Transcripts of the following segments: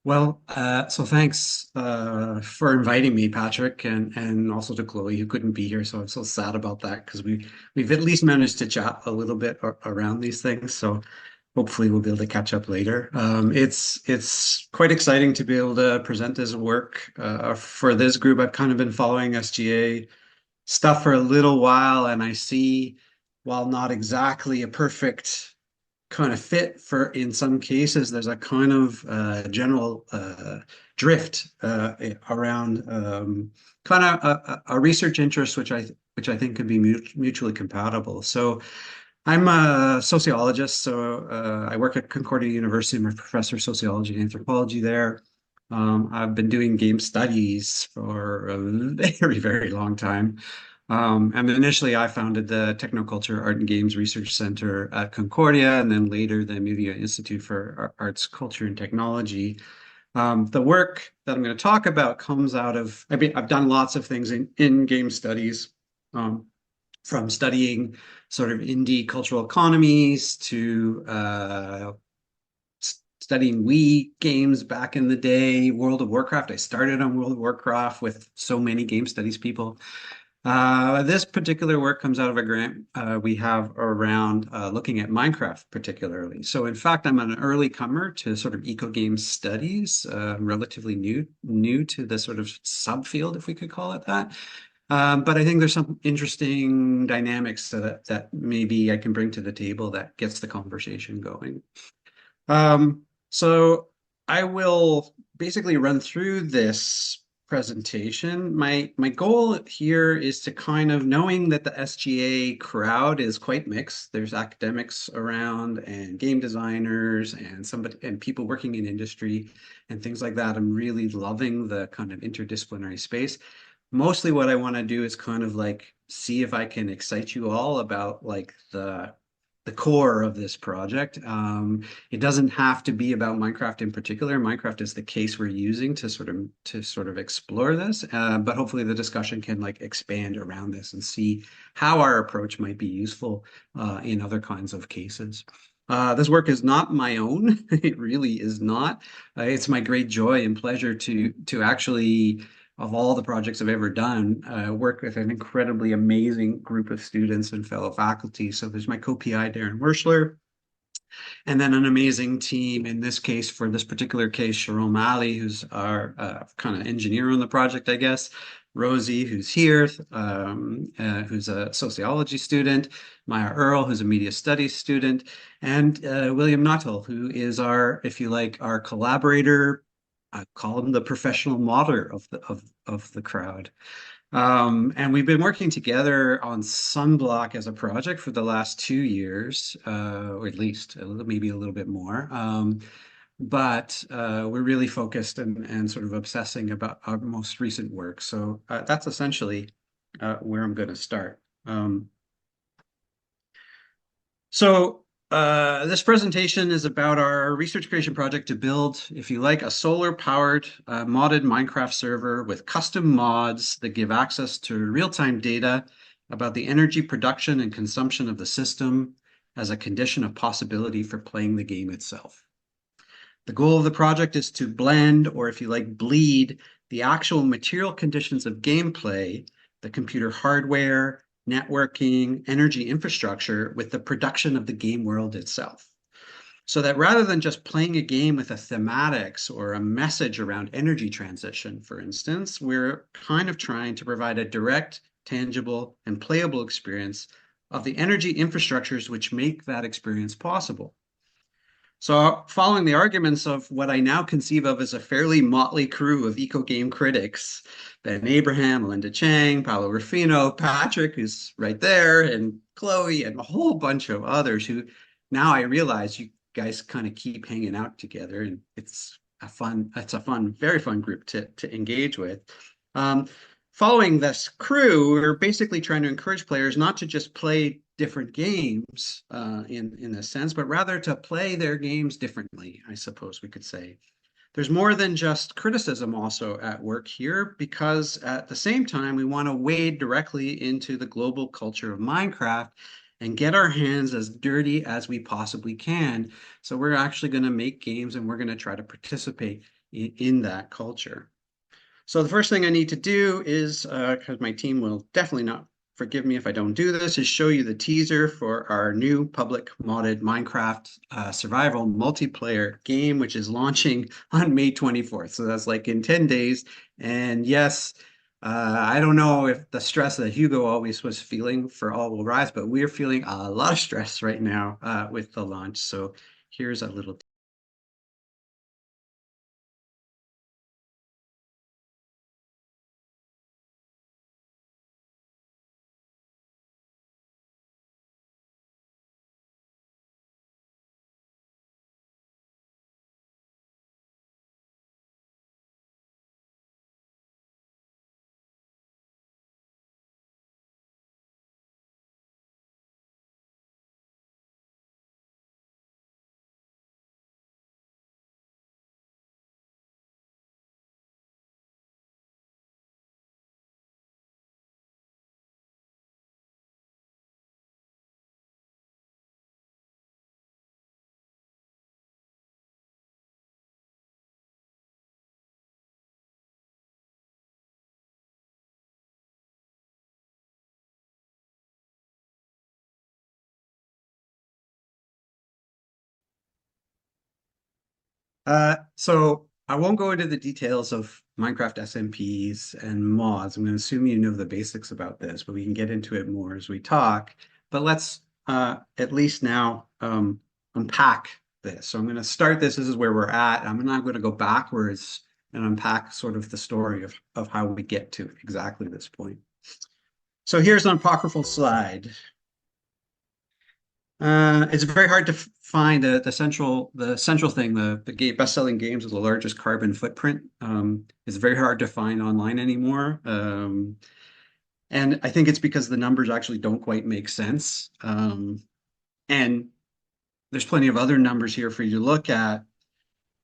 So thanks for inviting me, Patrick, and also to Chloe, who couldn't be here. So I'm so sad about that because we've at least managed to chat a little bit around these things. So hopefully we'll be able to catch up later. It's quite exciting to be able to present this work for this group. I've kind of been following SGA stuff for a little while, and I see, while not exactly a perfect kind of fit for in some cases there's a kind of general drift around kind of a research interest which I think could be mutually compatible. So I'm a sociologist, so I work at Concordia University. I'm a professor of sociology and anthropology there. I've been doing game studies for a very, very long time. And initially, I founded the Technoculture Art and Games Research Center at Concordia, and then later the Media Institute for Arts, Culture, and Technology. The work that I'm going to talk about comes out of, I've done lots of things in game studies, um, from studying sort of indie cultural economies to studying Wii games back in the day, World of Warcraft. I started on World of Warcraft with so many game studies people. This particular work comes out of a grant we have around looking at Minecraft particularly. So in fact, I'm an early comer to sort of eco game studies, relatively new to the sort of subfield, if we could call it that. But I think there's some interesting dynamics that maybe I can bring to the table that gets the conversation going. So I will basically run through this presentation. My goal here is to kind of, knowing that the SGA crowd is quite mixed. There's academics around and game designers and somebody and people working in industry and things like that. I'm really loving the kind of interdisciplinary space. Mostly what I want to do is kind of like see if I can excite you all about like the core of this project. It doesn't have to be about Minecraft in particular. Minecraft is the case we're using to sort of explore this, but hopefully the discussion can like expand around this and see how our approach might be useful in other kinds of cases. This work is not my own. It really is not. It's my great joy and pleasure to actually, of all the projects I've ever done, work with an incredibly amazing group of students and fellow faculty. So there's my co-PI, Darren Werschler, and then an amazing team, in this case, for this particular case, Sharon Ali, who's our kind of engineer on the project, I guess. Rosie, who's here, who's a sociology student, Maya Earl, who's a media studies student, and William Nuttall, who is our, if you like, our collaborator. I call him the professional modder of the crowd. And we've been working together on Sunblock as a project for the last 2 years, or at least maybe a little bit more. But we're really focused and sort of obsessing about our most recent work. So that's essentially where I'm going to start. So this presentation is about our research creation project to build, if you like, a solar-powered modded Minecraft server with custom mods that give access to real-time data about the energy production and consumption of the system as a condition of possibility for playing the game itself. The goal of the project is to blend, or if you like, bleed, the actual material conditions of gameplay, the computer hardware, networking, energy infrastructure with the production of the game world itself. So that rather than just playing a game with a thematics or a message around energy transition, for instance, we're kind of trying to provide a direct, tangible, and playable experience of the energy infrastructures which make that experience possible. So, following the arguments of what I now conceive of as a fairly motley crew of eco game critics, Ben Abraham, Linda Chang, Paolo Rufino, Patrick, who's right there, and Chloe, and a whole bunch of others who now I realize you guys kind of keep hanging out together, and it's a fun, very fun group to engage with. Um, Following this crew, we're basically trying to encourage players not to just play different games in a sense, but rather to play their games differently, I suppose we could say. There's more than just criticism also at work here, because at the same time, we want to wade directly into the global culture of Minecraft and get our hands as dirty as we possibly can. So we're actually going to make games and we're going to try to participate in that culture. So the first thing I need to do is, because my team will definitely not forgive me if I don't do this, is show you the teaser for our new public modded Minecraft survival multiplayer game, which is launching on May 24th. So that's like in 10 days. And yes, I don't know if the stress that Hugo always was feeling for All Will Rise, but we're feeling a lot of stress right now with the launch. So here's a little. So I won't go into the details of Minecraft SMPs and mods. I'm going to assume you know the basics about this, but we can get into it more as we talk. But let's at least now unpack this. So I'm going to start this. This is where we're at. I'm not going to go backwards and unpack sort of the story of how we get to exactly this point. So here's an apocryphal slide. It's very hard to find the central thing. The best-selling games with the largest carbon footprint is very hard to find online anymore. And I think it's because the numbers actually don't quite make sense. And there's plenty of other numbers here for you to look at.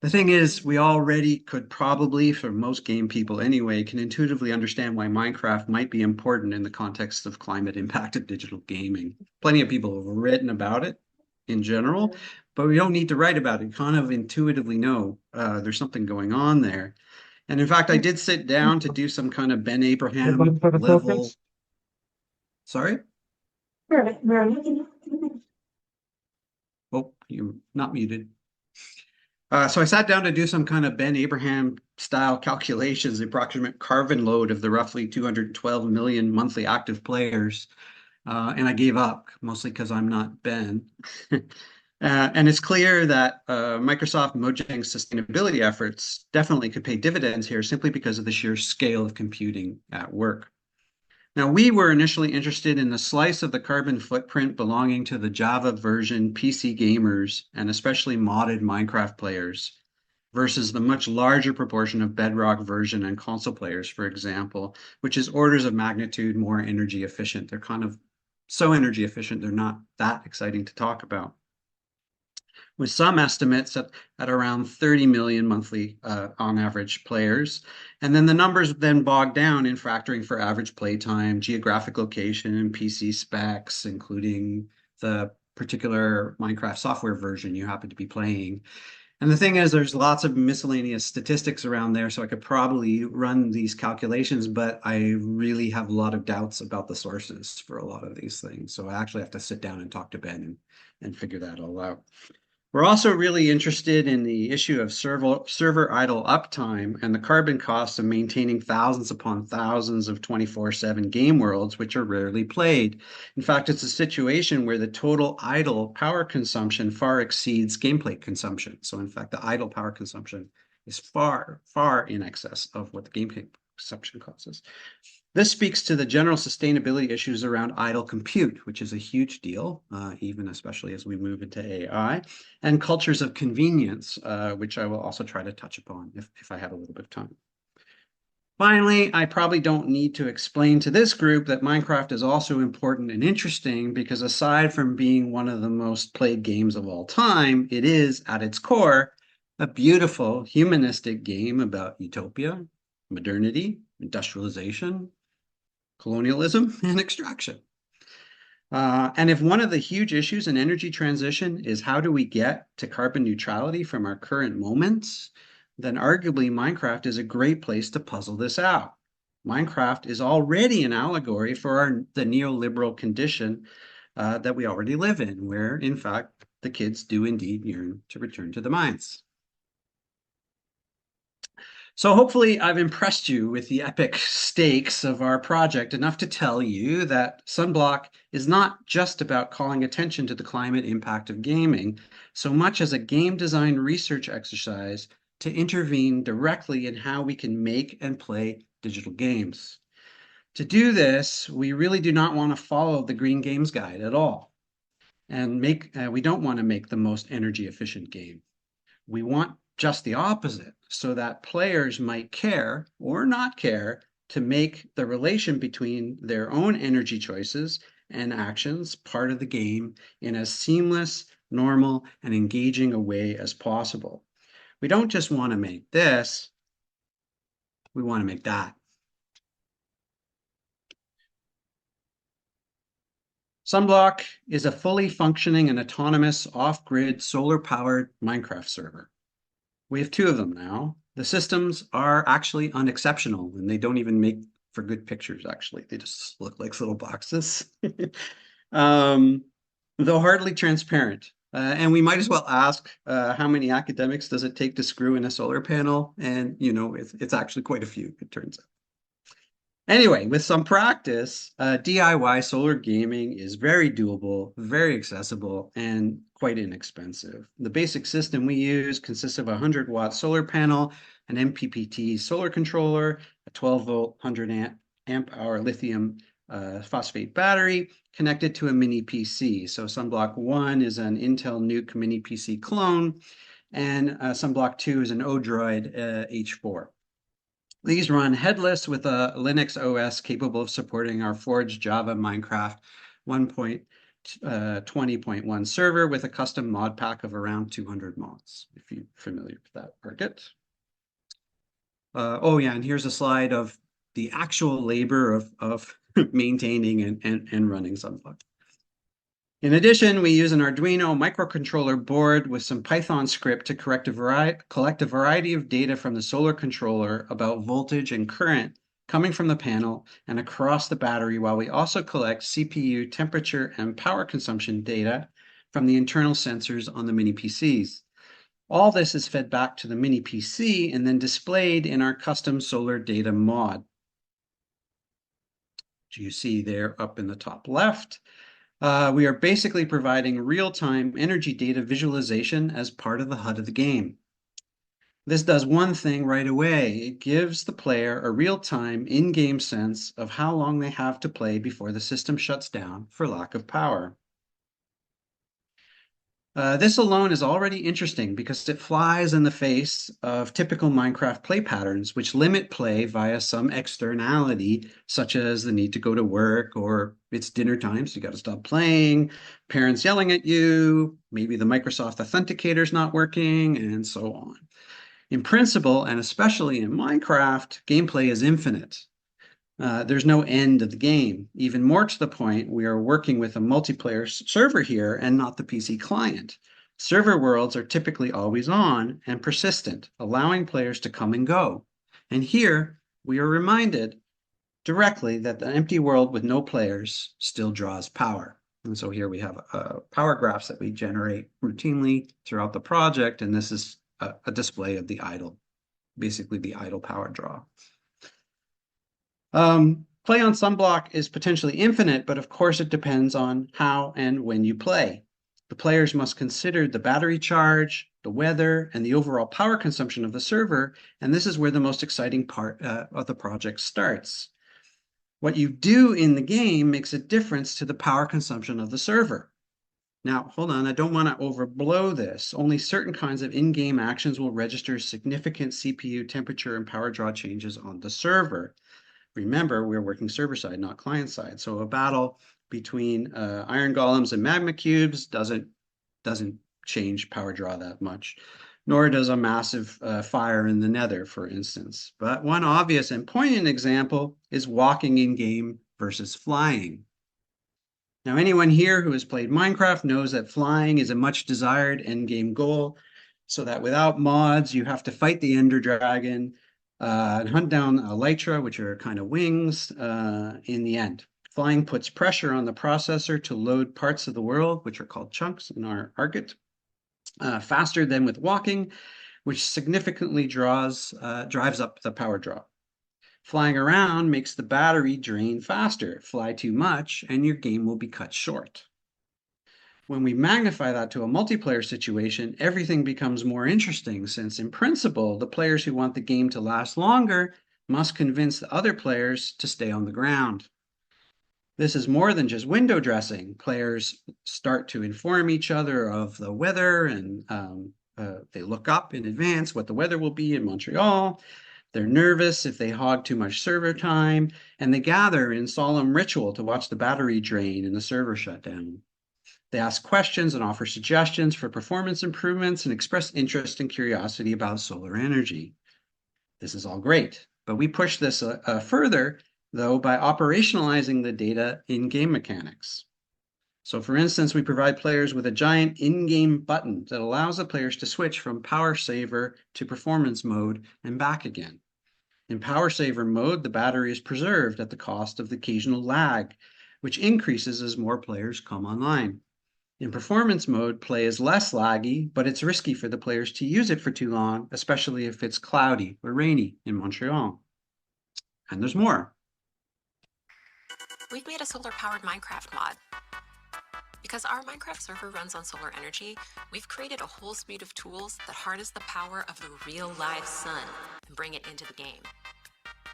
The thing is, we already could probably, for most game people anyway, can intuitively understand why Minecraft might be important in the context of climate impacted digital gaming. Plenty of people have written about it in general, but we don't need to write about it. Kind of intuitively know there's something going on there. And in fact, I did sit down to do some kind of Ben Abraham level. Sorry? Oh, you're not muted. So I sat down to do some kind of Ben Abraham style calculations, the approximate carbon load of the roughly 212 million monthly active players. And I gave up, mostly because I'm not Ben. And it's clear that Microsoft Mojang's sustainability efforts definitely could pay dividends here simply because of the sheer scale of computing at work. Now, we were initially interested in the slice of the carbon footprint belonging to the Java version PC gamers and especially modded Minecraft players versus the much larger proportion of Bedrock version and console players, for example, which is orders of magnitude more energy efficient. They're kind of so energy efficient, they're not that exciting to talk about, with some estimates at around 30 million monthly on average players. And then the numbers then bog down in factoring for average playtime, geographic location, PC specs, including the particular Minecraft software version you happen to be playing. And the thing is, there's lots of miscellaneous statistics around there, so I could probably run these calculations, but I really have a lot of doubts about the sources for a lot of these things. So I actually have to sit down and talk to Ben and figure that all out. We're also really interested in the issue of server idle uptime and the carbon costs of maintaining thousands upon thousands of 24/7 game worlds, which are rarely played. In fact, it's a situation where the total idle power consumption far exceeds gameplay consumption. So in fact, the idle power consumption is far, far in excess of what the gameplay consumption causes. This speaks to the general sustainability issues around idle compute, which is a huge deal, even especially as we move into AI, and cultures of convenience, which I will also try to touch upon if I have a little bit of time. Finally, I probably don't need to explain to this group that Minecraft is also important and interesting because aside from being one of the most played games of all time, it is, at its core, a beautiful humanistic game about utopia, modernity, industrialization, colonialism, and extraction. And if one of the huge issues in energy transition is how do we get to carbon neutrality from our current moments, then arguably Minecraft is a great place to puzzle this out. Minecraft is already an allegory for the neoliberal condition that we already live in, where, in fact, the kids do indeed yearn to return to the mines. So hopefully I've impressed you with the epic stakes of our project enough to tell you that Sunblock is not just about calling attention to the climate impact of gaming, so much as a game design research exercise to intervene directly in how we can make and play digital games. To do this, we really do not want to follow the Green Games Guide at all, and we don't want to make the most energy efficient game. We want just the opposite, so that players might care or not care to make the relation between their own energy choices and actions part of the game in as seamless, normal, and engaging a way as possible. We don't just want to make this, we want to make that. Sunblock is a fully functioning and autonomous off-grid solar-powered Minecraft server. We have 2 of them now. The systems are actually unexceptional, and they don't even make for good pictures, actually. They just look like little boxes. Though hardly transparent. And we might as well ask how many academics does it take to screw in a solar panel? And, it's actually quite a few, it turns out. Anyway, with some practice, DIY solar gaming is very doable, very accessible, and quite inexpensive. The basic system we use consists of a 100-watt solar panel, an MPPT solar controller, a 12-volt 100-amp-hour lithium phosphate battery connected to a mini PC. So Sunblock 1 is an Intel Nuke mini PC clone, and Sunblock 2 is an Odroid H4. These run headless with a Linux OS capable of supporting our Forge Java Minecraft 1.20.1 server with a custom mod pack of around 200 mods, if you're familiar with that market. Oh yeah, and here's a slide of the actual labor of maintaining and running Sunblock. In addition, we use an Arduino microcontroller board with some Python script to collect a variety of data from the solar controller about voltage and current coming from the panel and across the battery, while we also collect CPU temperature and power consumption data from the internal sensors on the mini PCs. All this is fed back to the mini PC and then displayed in our custom solar data mod. Which you see there up in the top left. We are basically providing real-time energy data visualization as part of the HUD of the game. This does one thing right away. It gives the player a real-time in-game sense of how long they have to play before the system shuts down for lack of power. This alone is already interesting because it flies in the face of typical Minecraft play patterns, which limit play via some externality, such as the need to go to work, or it's dinner time, so you got to stop playing, parents yelling at you, maybe the Microsoft Authenticator's not working, and so on. In principle, and especially in Minecraft, gameplay is infinite. There's no end of the game. Even more to the point, we are working with a multiplayer server here and not the PC client. Server worlds are typically always on and persistent, allowing players to come and go. And here, we are reminded directly that the empty world with no players still draws power. And so here we have power graphs that we generate routinely throughout the project, and this is a display of the idle, basically the idle power draw. Play on Sunblock is potentially infinite, but of course it depends on how and when you play. The players must consider the battery charge, the weather, and the overall power consumption of the server, and this is where the most exciting part of the project starts. What you do in the game makes a difference to the power consumption of the server. Now, hold on, I don't want to overblow this. Only certain kinds of in-game actions will register significant CPU temperature and power draw changes on the server. Remember, we're working server side, not client side. So a battle between iron golems and magma cubes doesn't change power draw that much, nor does a massive fire in the nether, for instance. But one obvious and poignant example is walking in game versus flying. Now, anyone here who has played Minecraft knows that flying is a much desired end game goal. so that without mods, you have to fight the Ender Dragon and hunt down Elytra, which are kind of wings, in the end. Flying puts pressure on the processor to load parts of the world, which are called chunks in our argot, faster than with walking, which significantly drives up the power draw. Flying around makes the battery drain faster. Fly too much, and your game will be cut short. When we magnify that to a multiplayer situation, everything becomes more interesting since, in principle, the players who want the game to last longer must convince the other players to stay on the ground. This is more than just window dressing. Players start to inform each other of the weather, and they look up in advance what the weather will be in Montreal. They're nervous if they hog too much server time, and they gather in solemn ritual to watch the battery drain and the server shut down. They ask questions and offer suggestions for performance improvements and express interest and curiosity about solar energy. This is all great, but we push this further, though, by operationalizing the data in game mechanics. So for instance, we provide players with a giant in-game button that allows the players to switch from power saver to performance mode and back again. In power saver mode, the battery is preserved at the cost of the occasional lag, which increases as more players come online. In performance mode, play is less laggy, but it's risky for the players to use it for too long, especially if it's cloudy or rainy in Montreal. And there's more. We've made a solar-powered Minecraft mod. Because our Minecraft server runs on solar energy, we've created a whole suite of tools that harness the power of the real live sun and bring it into the game.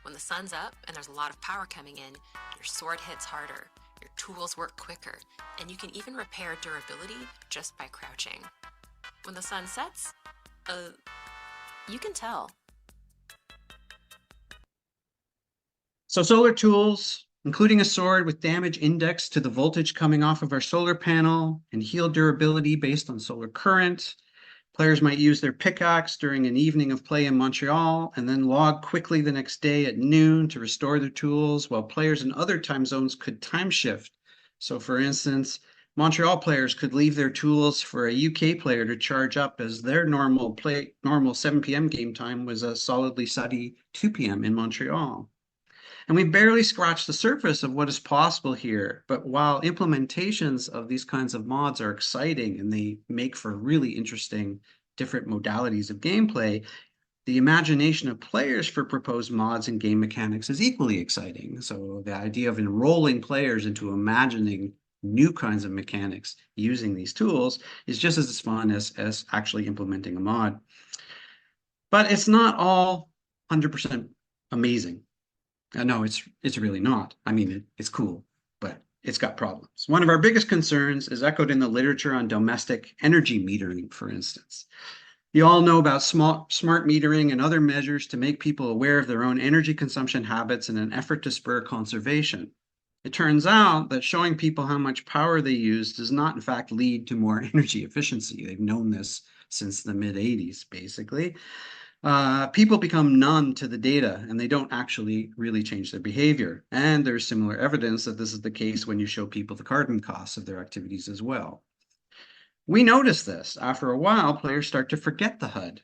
When the sun's up and there's a lot of power coming in, your sword hits harder, your tools work quicker, and you can even repair durability just by crouching. When the sun sets, you can tell. So solar tools, including a sword with damage indexed to the voltage coming off of our solar panel and heal durability based on solar current. Players might use their pickaxe during an evening of play in Montreal and then log quickly the next day at noon to restore their tools, while players in other time zones could time shift. So for instance, Montreal players could leave their tools for a UK player to charge up, as their normal 7 p.m. game time was a solidly sunny 2 p.m. in Montreal. And we barely scratched the surface of what is possible here. But while implementations of these kinds of mods are exciting and they make for really interesting different modalities of gameplay, the imagination of players for proposed mods and game mechanics is equally exciting. So the idea of enrolling players into imagining new kinds of mechanics using these tools is just as fun as actually implementing a mod. But it's not all 100% amazing. No, it's really not. I mean, it's cool, but it's got problems. One of our biggest concerns is echoed in the literature on domestic energy metering, for instance. You all know about smart metering and other measures to make people aware of their own energy consumption habits in an effort to spur conservation. It turns out that showing people how much power they use does not, in fact, lead to more energy efficiency. They've known this since the mid-'80s, basically. People become numb to the data and they don't actually really change their behavior. And there's similar evidence that this is the case when you show people the carbon costs of their activities as well. We notice this. After a while, players start to forget the HUD,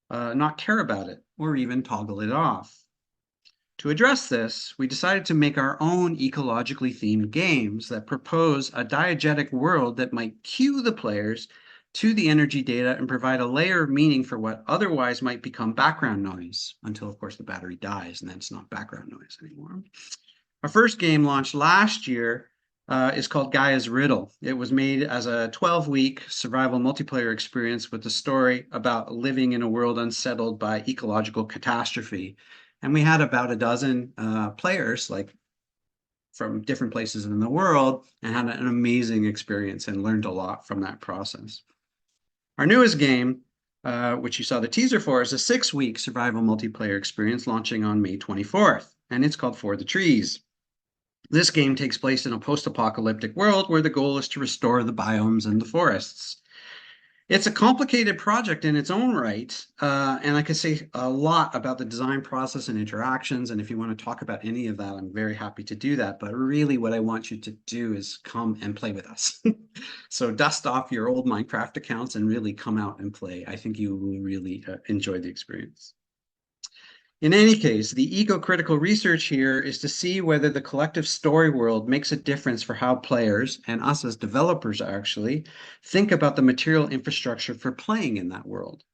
not care about it, or even toggle it off. To address this, we decided to make our own ecologically themed games that propose a diegetic world that might cue the players to the energy data and provide a layer of meaning for what otherwise might become background noise until, of course, the battery dies, and then it's not background noise anymore. Our first game launched last year is called Gaia's Riddle. It was made as a 12-week survival multiplayer experience with a story about living in a world unsettled by ecological catastrophe. And we had about a dozen players, like from different places in the world, and had an amazing experience and learned a lot from that process. Our newest game, which you saw the teaser for, is a 6-week survival multiplayer experience launching on May 24th, and it's called For the Trees. This game takes place in a post-apocalyptic world where the goal is to restore the biomes and the forests. It's a complicated project in its own right, and I could say a lot about the design process and interactions. And if you want to talk about any of that, I'm very happy to do that. But really, what I want you to do is come and play with us. So dust off your old Minecraft accounts and really come out and play. I think you will really enjoy the experience. In any case, the eco-critical research here is to see whether the collective story world makes a difference for how players, and us as developers actually, think about the material infrastructure for playing in that world.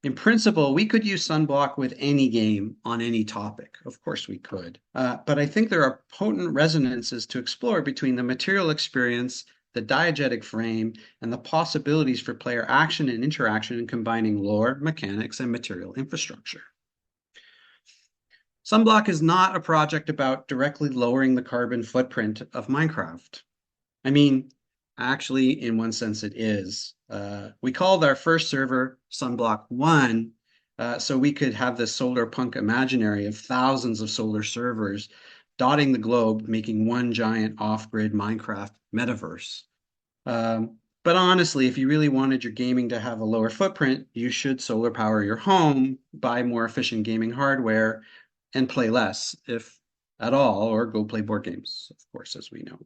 In principle, we could use Sunblock with any game on any topic. Of course we could. But I think there are potent resonances to explore between the material experience, the diegetic frame, and the possibilities for player action and interaction in combining lore, mechanics, and material infrastructure. Sunblock is not a project about directly lowering the carbon footprint of Minecraft. I mean, actually, in one sense, it is. We called our first server Sunblock 1, so we could have this solar punk imaginary of thousands of solar servers dotting the globe, making one giant off-grid Minecraft metaverse. But honestly, if you really wanted your gaming to have a lower footprint, you should solar power your home, buy more efficient gaming hardware, and play less, if at all, or go play board games, of course, as we know.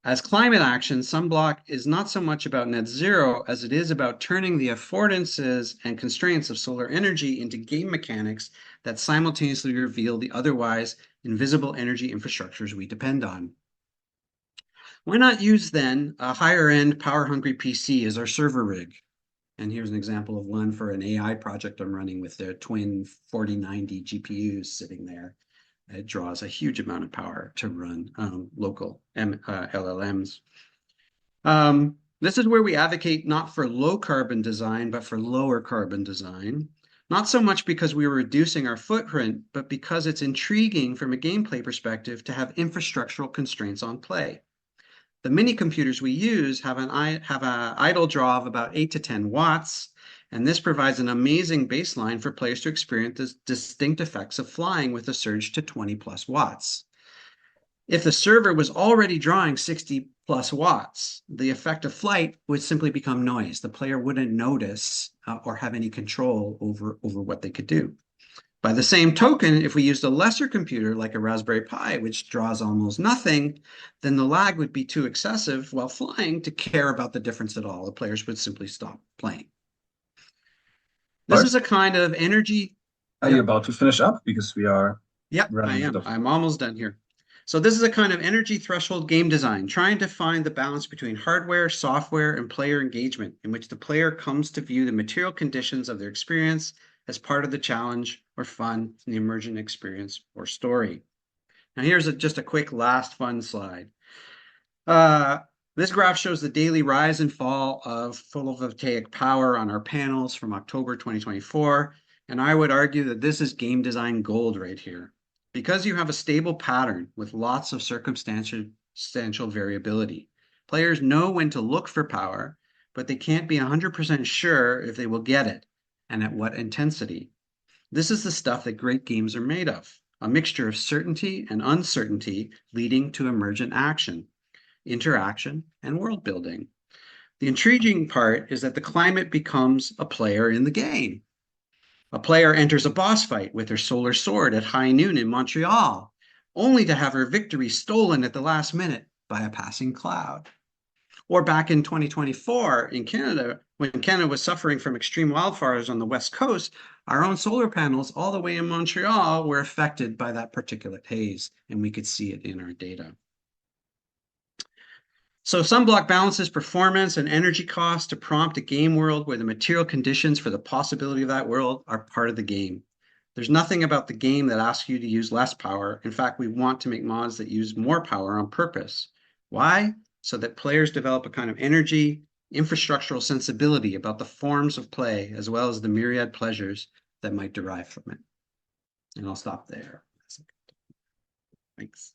As climate action, Sunblock is not so much about net zero as it is about turning the affordances and constraints of solar energy into game mechanics that simultaneously reveal the otherwise invisible energy infrastructures we depend on. Why not use then a higher end power hungry PC as our server rig? And here's an example of one for an AI project I'm running with their twin 4090 GPUs sitting there. It draws a huge amount of power to run local LLMs. This is where we advocate not for low carbon design, but for lower carbon design. Not so much because we are reducing our footprint, but because it's intriguing from a gameplay perspective to have infrastructural constraints on play. The mini computers we use have an idle draw of about 8 to 10 watts, and this provides an amazing baseline for players to experience the distinct effects of flying with a surge to 20 plus watts. If the server was already drawing 60 plus watts, the effect of flight would simply become noise. The player wouldn't notice or have any control over what they could do. By the same token, if we used a lesser computer like a Raspberry Pi, which draws almost nothing, then the lag would be too excessive while flying to care about the difference at all. The players would simply stop playing. This Bart, is a kind of energy. are you Yep, about to finish up? Because we are yep, I running a bit am. of. I'm almost done here. So this is a kind of energy threshold game design, trying to find the balance between hardware, software, and player engagement, in which the player comes to view the material conditions of their experience as part of the challenge or fun in the emergent experience or story. Now here's just a quick last fun slide. This graph shows the daily rise and fall of photovoltaic power on our panels from October 2024. And I would argue that this is game design gold right here. Because you have a stable pattern with lots of circumstantial variability, players know when to look for power, but they can't be 100% sure if they will get it and at what intensity. This is the stuff that great games are made of, a mixture of certainty and uncertainty leading to emergent action, interaction, and world building. The intriguing part is that the climate becomes a player in the game. A player enters a boss fight with her solar sword at high noon in Montreal, only to have her victory stolen at the last minute by a passing cloud. Or back in 2024 in Canada, when Canada was suffering from extreme wildfires on the West Coast, our own solar panels all the way in Montreal were affected by that particulate haze, and we could see it in our data. So Sunblock balances performance and energy costs to prompt a game world where the material conditions for the possibility of that world are part of the game. There's nothing about the game that asks you to use less power. In fact, we want to make mods that use more power on purpose. Why? So that players develop a kind of energy, infrastructural sensibility about the forms of play, as well as the myriad pleasures that might derive from it. And I'll stop there. Thanks.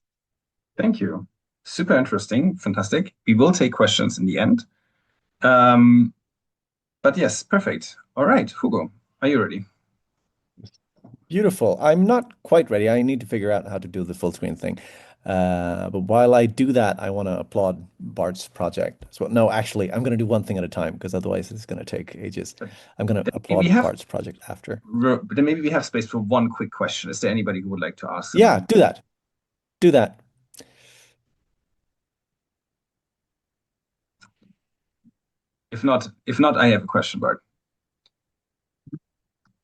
Thank you. Super interesting. Fantastic. We will take questions in the end. But yes, perfect. All right, Hugo, are you ready? Beautiful. I'm not quite ready. I need to figure out how to do the full screen thing. But while I do that, I want to applaud Bart's project as well. No, actually, I'm going to do one thing at a time because otherwise it's going to take ages. But I'm going to maybe we applaud have Bart's project after. but then maybe we have space for one quick question. Is there anybody who would like to ask Yeah, something? do that. Do that. If not, I have a question, Bart.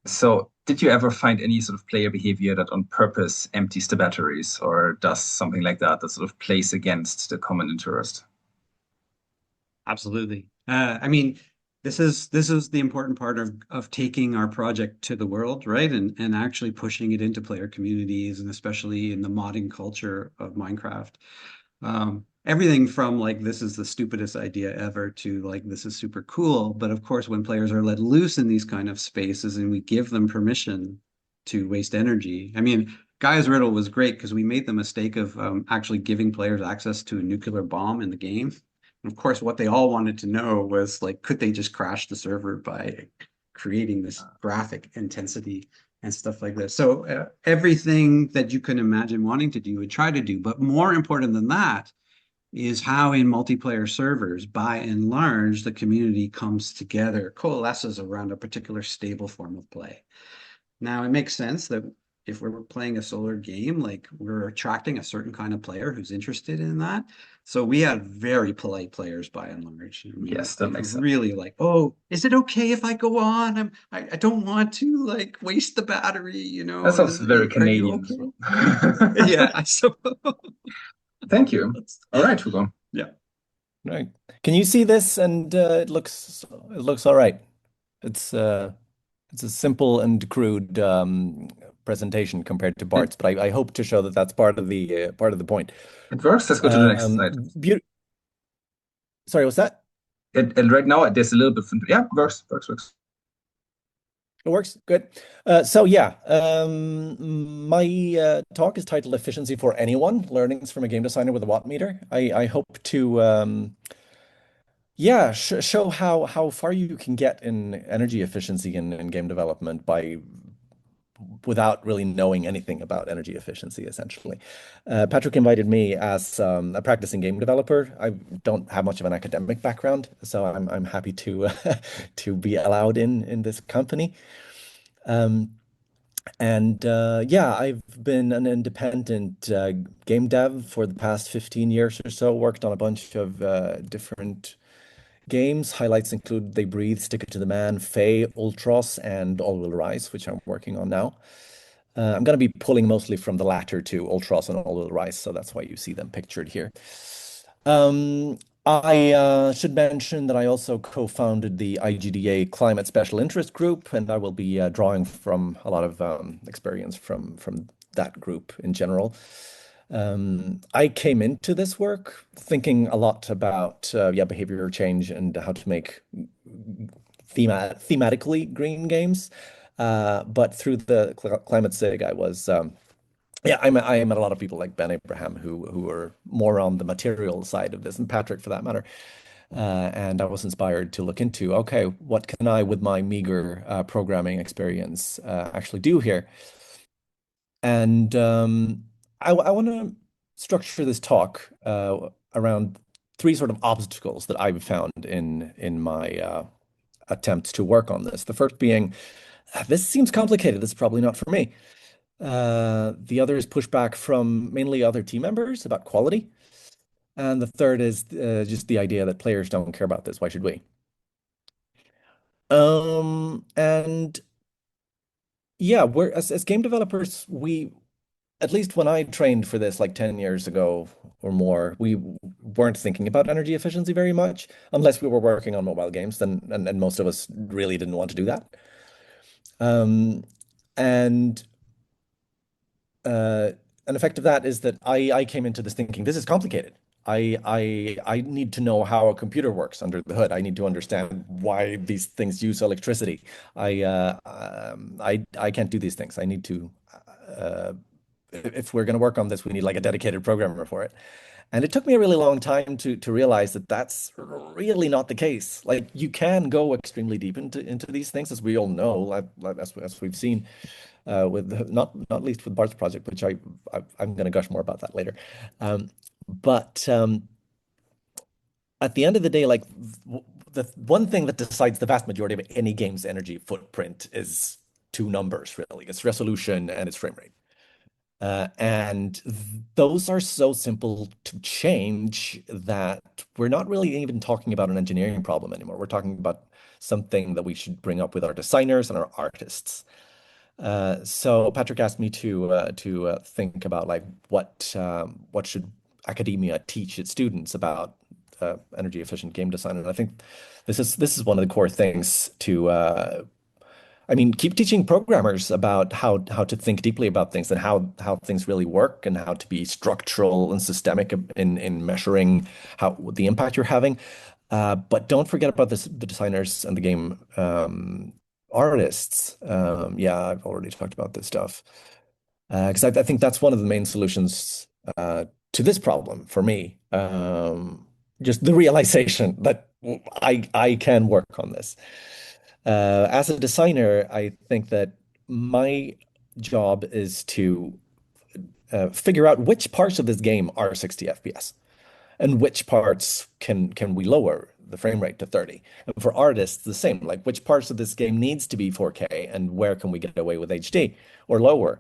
So, did you ever find any sort of player behavior that on purpose empties the batteries or does something like that that sort of plays against the common interest? Absolutely. I mean, this is the important part of taking our project to the world, right? And actually pushing it into player communities and especially in the modding culture of Minecraft. Everything from like this is the stupidest idea ever to like this is super cool. But of course, when players are let loose in these kind of spaces and we give them permission to waste energy, I mean, Guy's Riddle was great because we made the mistake of actually giving players access to a nuclear bomb in the game. And of course, what they all wanted to know was like, could they just crash the server by creating this graphic intensity and stuff like this? So everything that you can imagine wanting to do, we try to do. But more important than that is how in multiplayer servers, by and large, the community comes together, coalesces around a particular stable form of play. Now, it makes sense that if we're playing a solar game, like we're attracting a certain kind of player who's interested in that. So we have very polite players by and large. I mean, Yes, that like makes sense. really like, oh, is it okay if I go on? I don't want to like waste the battery, That sounds very are you Canadian as okay? well. Yeah, I suppose. Thank you. All right, Hugo. Yeah. Right. Can you see this? And it looks all right. It's uh it's a simple and crude presentation compared to It, Bart's, but I hope to show that that's part of the point. it works. Let's go to the next slide. Beau Sorry, what's that? And right now, there's a little bit. Yeah, works. It works. Good. So yeah, my talk is titled "Efficiency for Anyone: Learnings from a Game Designer with a Watt Meter." I hope to yeah sh show how far you can get in energy efficiency in game development by without really knowing anything about energy efficiency, essentially. Patrick invited me as a practicing game developer. I don't have much of an academic background, so I'm happy to to be allowed in this company. Um, and yeah, I've been an independent game dev for the past 15 years or so, worked on a bunch of different games. Highlights include They Breathe, Stick It to the Man, Faye, Ultros, and All Will Rise, which I'm working on now. I'm going to be pulling mostly from the latter two, Ultros and All Will Rise, so that's why you see them pictured here. Um, I should mention that I also co-founded the IGDA Climate Special Interest Group, and I will be drawing from a lot of experience from that group in general. I came into this work thinking a lot about yeah, behavior change and how to make thematically green games. But through the climate sig, I was yeah, I met a lot of people like Ben Abraham who are more on the material side of this, and Patrick for that matter. And I was inspired to look into, okay, what can I, with my meager programming experience, actually do here? And I want to structure this talk around three sort of obstacles that I've found in my attempts to work on this. The first being, this seems complicated. This is probably not for me. The other is pushback from mainly other team members about quality. And the third is just the idea that players don't care about this. Why should we? And yeah, we're as game developers, we at least when I trained for this like 10 years ago or more, we weren't thinking about energy efficiency very much, unless we were working on mobile games, then and most of us really didn't want to do that. Um, and an effect of that is that I came into this thinking this is complicated. I need to know how a computer works under the hood. I need to understand why these things use electricity. I can't do these things. I need to if we're going to work on this, we need like a dedicated programmer for it. And it took me a really long time to realize that that's really not the case. Like you can go extremely deep into these things, as we all know, as we've seen with not least with Bart's project, which I'm going to gush more about that later. But at the end of the day, like the one thing that decides the vast majority of any game's energy footprint is two numbers, really. It's resolution and its frame rate. And those are so simple to change that we're not really even talking about an engineering problem anymore. We're talking about something that we should bring up with our designers and our artists. So Patrick asked me to think about like what should academia teach its students about energy efficient game design, and I think this is one of the core things to I mean, keep teaching programmers about how to think deeply about things and how things really work and how to be structural and systemic in measuring how the impact you're having. But don't forget about the designers and the game artists. Yeah, I've already talked about this stuff because I think that's one of the main solutions to this problem for me. Just the realization that I can work on this. As a designer, I think that my job is to figure out which parts of this game are 60 FPS and which parts can we lower the frame rate to 30. And for artists, the same, like which parts of this game needs to be 4K and where can we get away with HD or lower.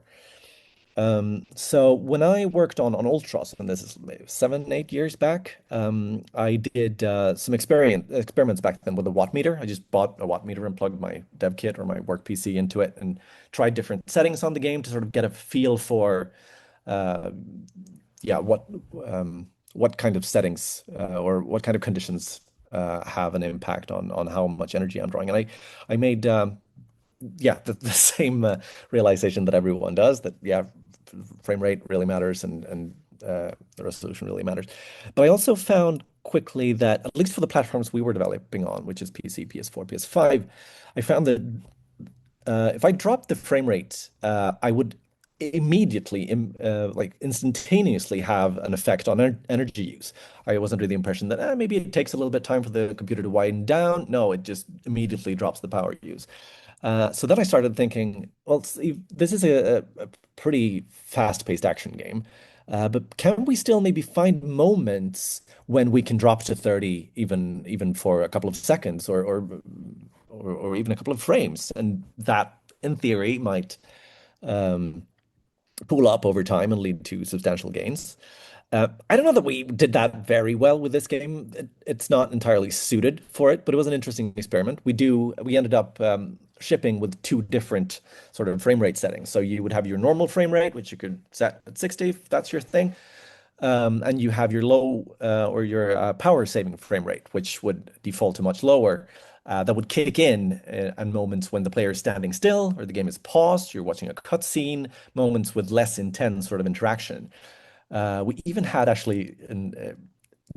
So when I worked on Ultros, and this is maybe 7, 8 years back, I did some experiments back then with a watt meter. I just bought a watt meter and plugged my dev kit or my work PC into it and tried different settings on the game to sort of get a feel for, uh, yeah, what kind of settings or what kind of conditions have an impact on how much energy I'm drawing. And I made yeah, the same realization that everyone does that, yeah, frame rate really matters and the resolution really matters. But I also found quickly that, at least for the platforms we were developing on, which is PC, PS4, PS5, I found that if I dropped the frame rate, I would immediately, like instantaneously have an effect on energy use. I was under the impression that maybe it takes a little bit time for the computer to wind down. No, it just immediately drops the power use. So then I started thinking, well, this is a pretty fast-paced action game, but can we still maybe find moments when we can drop to 30, even for a couple of seconds or even a couple of frames, and that, in theory, might um, pull up over time and lead to substantial gains. I don't know that we did that very well with this game. It's not entirely suited for it, but it was an interesting experiment. We ended up shipping with two different sort of frame rate settings. So you would have your normal frame rate, which you could set at 60 if that's your thing. And you have your low or your power saving frame rate, which would default to much lower. That would kick in at moments when the player is standing still or the game is paused, you're watching a cutscene, moments with less intense sort of interaction. We even had actually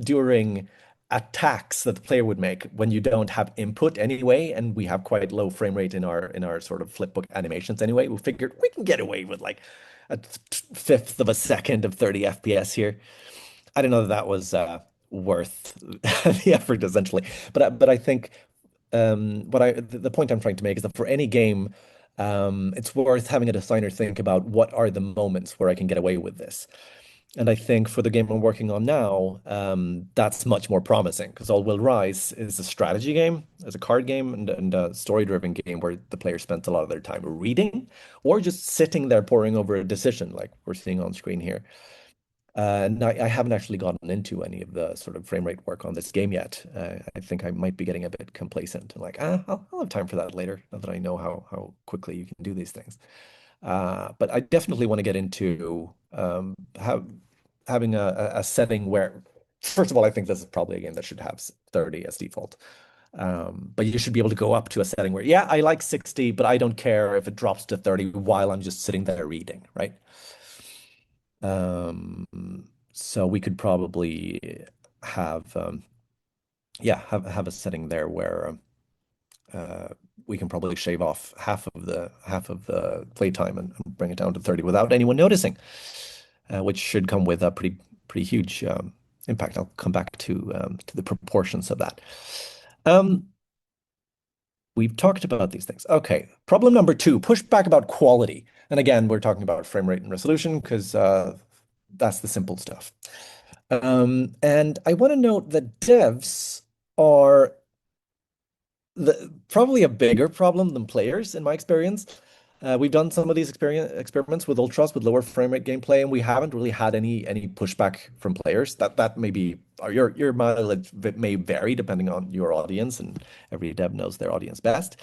during attacks that the player would make when you don't have input anyway, and we have quite low frame rate in our sort of flipbook animations anyway. We figured we can get away with like a fifth of a second of 30 FPS here. I don't know that that was worth the effort essentially, but I think the point I'm trying to make is that for any game, it's worth having a designer think about what are the moments where I can get away with this. And I think for the game I'm working on now, that's much more promising because All Will Rise is a strategy game, as a card game, and a story-driven game where the player spends a lot of their time reading or just sitting there poring over a decision, like we're seeing on screen here. And I haven't actually gotten into any of the sort of frame rate work on this game yet. I think I might be getting a bit complacent and like, I'll have time for that later, now that I know how quickly you can do these things. But I definitely want to get into having a setting where, first of all, I think this is probably a game that should have 30 as default. But you should be able to go up to a setting where, yeah, I like 60, but I don't care if it drops to 30 while I'm just sitting there reading, right? Um, so we could probably have, yeah, have a setting there where uh, we can probably shave off half of the playtime and bring it down to 30 without anyone noticing, which should come with a pretty huge impact. I'll come back to the proportions of that. Um, we've talked about these things. Okay, problem number two, pushback about quality. And again, we're talking about frame rate and resolution because that's the simple stuff. And I want to note that devs are probably a bigger problem than players in my experience. We've done some of these experiments with ultras with lower frame rate gameplay, and we haven't really had any pushback from players. That may be or your mileage may vary depending on your audience, and every dev knows their audience best.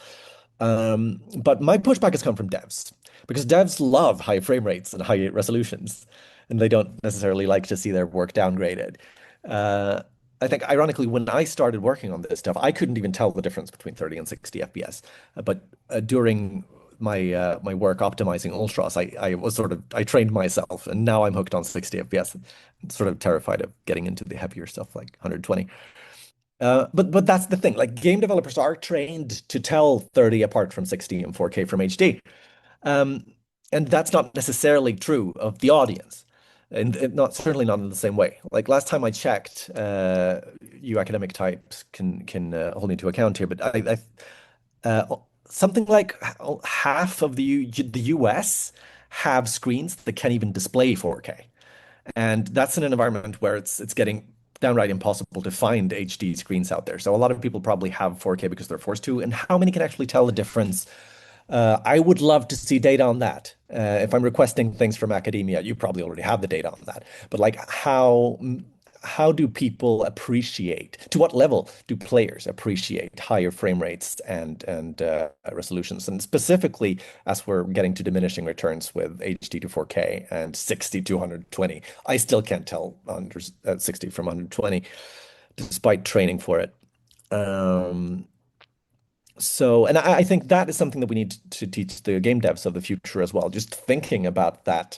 But my pushback has come from devs because devs love high frame rates and high resolutions, and they don't necessarily like to see their work downgraded. Uh, I think, ironically, when I started working on this stuff, I couldn't even tell the difference between 30 and 60 FPS. But during my work optimizing ultras, I was I trained myself, and now I'm hooked on 60 FPS. I'm sort of terrified of getting into the heavier stuff like 120. But that's the thing. Like game developers are trained to tell 30 apart from 60 and 4K from HD. Um, and that's not necessarily true of the audience, and not certainly not in the same way. Like last time I checked, you academic types can hold me to account here, but something like half of the US have screens that can't even display 4K. And that's in an environment where it's getting downright impossible to find HD screens out there. So a lot of people probably have 4K because they're forced to. And how many can actually tell the difference? I would love to see data on that. If I'm requesting things from academia, you probably already have the data on that. But like how do people appreciate, to what level do players appreciate higher frame rates and resolutions? And specifically, as we're getting to diminishing returns with HD to 4K and 60 to 120, I still can't tell 60 from 120 despite training for it. Um, and I think that is something that we need to teach the game devs of the future as well. Just thinking about that,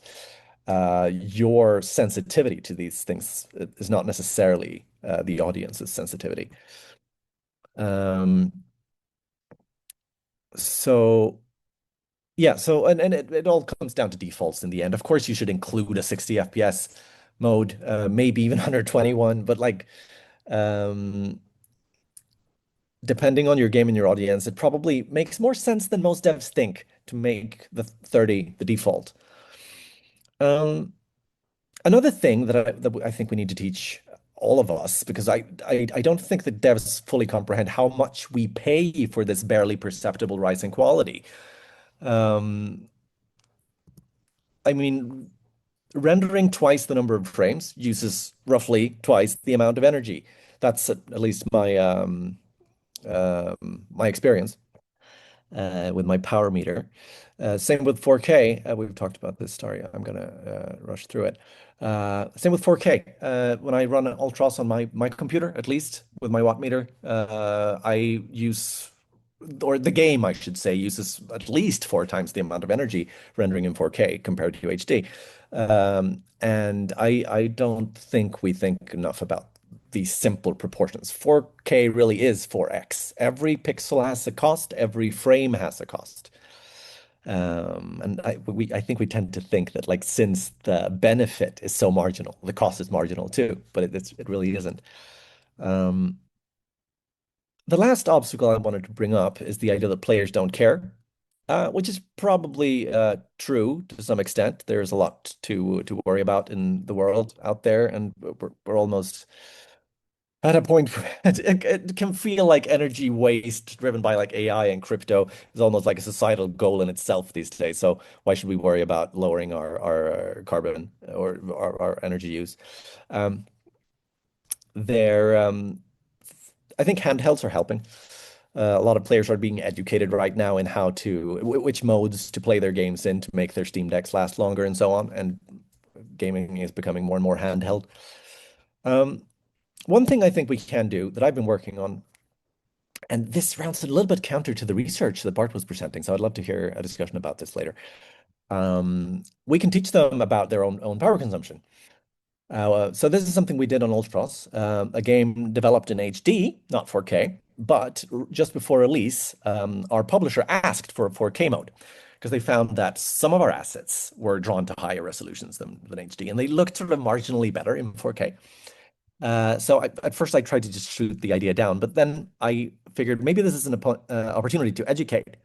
your sensitivity to these things is not necessarily the audience's sensitivity. Um, so yeah, and it all comes down to defaults in the end. Of course, you should include a 60 FPS mode, maybe even 121, but like um, depending on your game and your audience, it probably makes more sense than most devs think to make the 30 the default. Another thing that I think we need to teach all of us, because I don't think that devs fully comprehend how much we pay for this barely perceptible rise in quality. Um, I mean, rendering twice the number of frames uses roughly twice the amount of energy. That's at least my experience with my power meter. Same with 4K. We've talked about this. Sorry, I'm gonna rush through it. Same with 4K. When I run ultras on my computer, at least with my watt meter, I use, or the game, I should say, uses at least 4 times the amount of energy rendering in 4K compared to HD. And I don't think we think enough about these simple proportions. 4K really is 4x. Every pixel has a cost, every frame has a cost. And I think we tend to think that like since the benefit is so marginal, the cost is marginal too, but it really isn't. Um, the last obstacle I wanted to bring up is the idea that players don't care, which is probably true to some extent. There's a lot to worry about in the world out there, and we're almost at a point where it can feel like energy waste driven by like AI and crypto is almost like a societal goal in itself these days. So why should we worry about lowering our carbon or our energy use? Um, there, I think handhelds are helping. A lot of players are being educated right now in how to which modes to play their games in to make their Steam Decks last longer and so on. And gaming is becoming more and more handheld. Um, One thing I think we can do that I've been working on, and this rounds a little bit counter to the research that Bart was presenting, so I'd love to hear a discussion about this later. We can teach them about their own power consumption. So this is something we did on Ultros, a game developed in HD, not 4K, But just before release, our publisher asked for a 4K mode because they found that some of our assets were drawn to higher resolutions than HD, and they looked sort of marginally better in 4K. So at first I tried to just shoot the idea down, but then I figured maybe this is an opportunity to educate.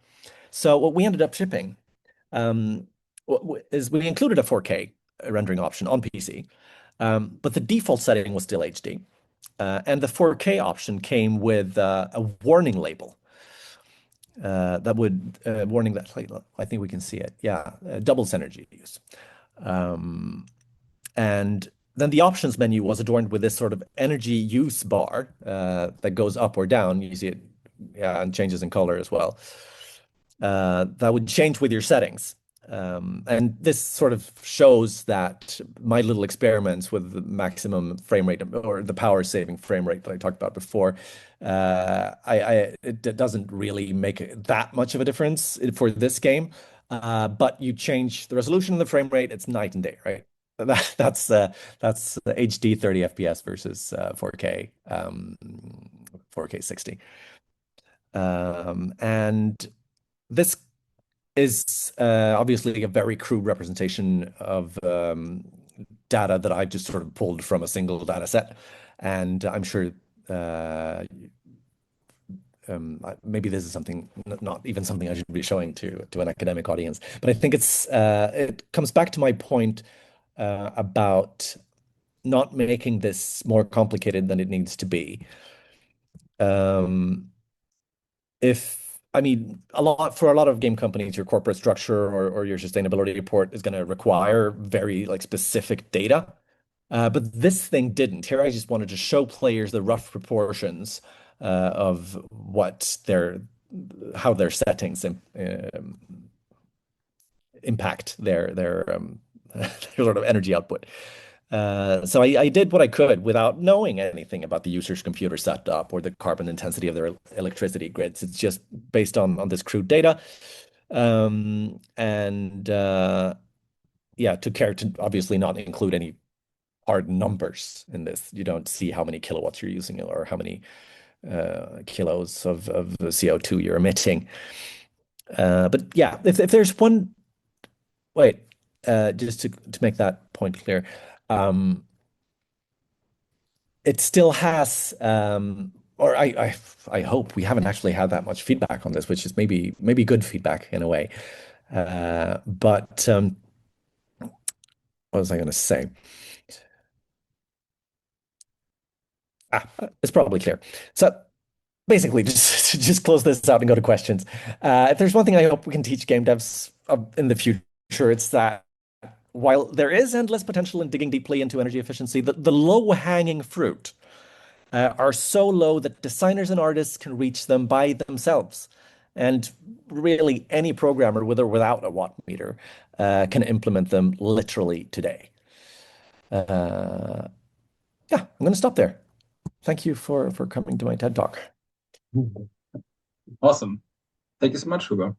So what we ended up shipping um, is we included a 4K rendering option on PC, but the default setting was still HD. And the 4K option came with a warning label that would warning that I think we can see it. Yeah, doubles energy use. Um, and then the options menu was adorned with this sort of energy use bar that goes up or down. You see it, yeah, and changes in color as well. That would change with your settings. And this sort of shows that my little experiments with the maximum frame rate or the power saving frame rate that I talked about before, it doesn't really make that much of a difference for this game. But you change the resolution and the frame rate, it's night and day, right? That's HD 30 FPS versus 4K 4K 60. And this is obviously a very crude representation of data that I've just sort of pulled from a single data set. And I'm sure maybe this is something not even something I should be showing to an academic audience. But I think it comes back to my point about not making this more complicated than it needs to be. If I mean, for a lot of game companies, your corporate structure or your sustainability report is going to require very like specific data. But this thing didn't. Here, I just wanted to show players the rough proportions of how their settings impact their sort of energy output. So I did what I could without knowing anything about the user's computer setup or the carbon intensity of their electricity grids. It's just based on this crude data. And yeah, took care to obviously not include any hard numbers in this. You don't see how many kilowatts you're using or how many kilos of CO2 you're emitting. But yeah, if there's one, wait, just to make that point clear, it still has, or I hope we haven't actually had that much feedback on this, which is maybe good feedback in a way. But what was I going to say? It's probably clear. So basically, just close this out and go to questions. If there's one thing I hope we can teach game devs in the future, it's that while there is endless potential in digging deeply into energy efficiency, the low-hanging fruit are so low that designers and artists can reach them by themselves. And really, any programmer with or without a watt meter can implement them literally today. Yeah, I'm going to stop there. Thank you for coming to my TED Talk. Awesome. Thank you so much, Hugo.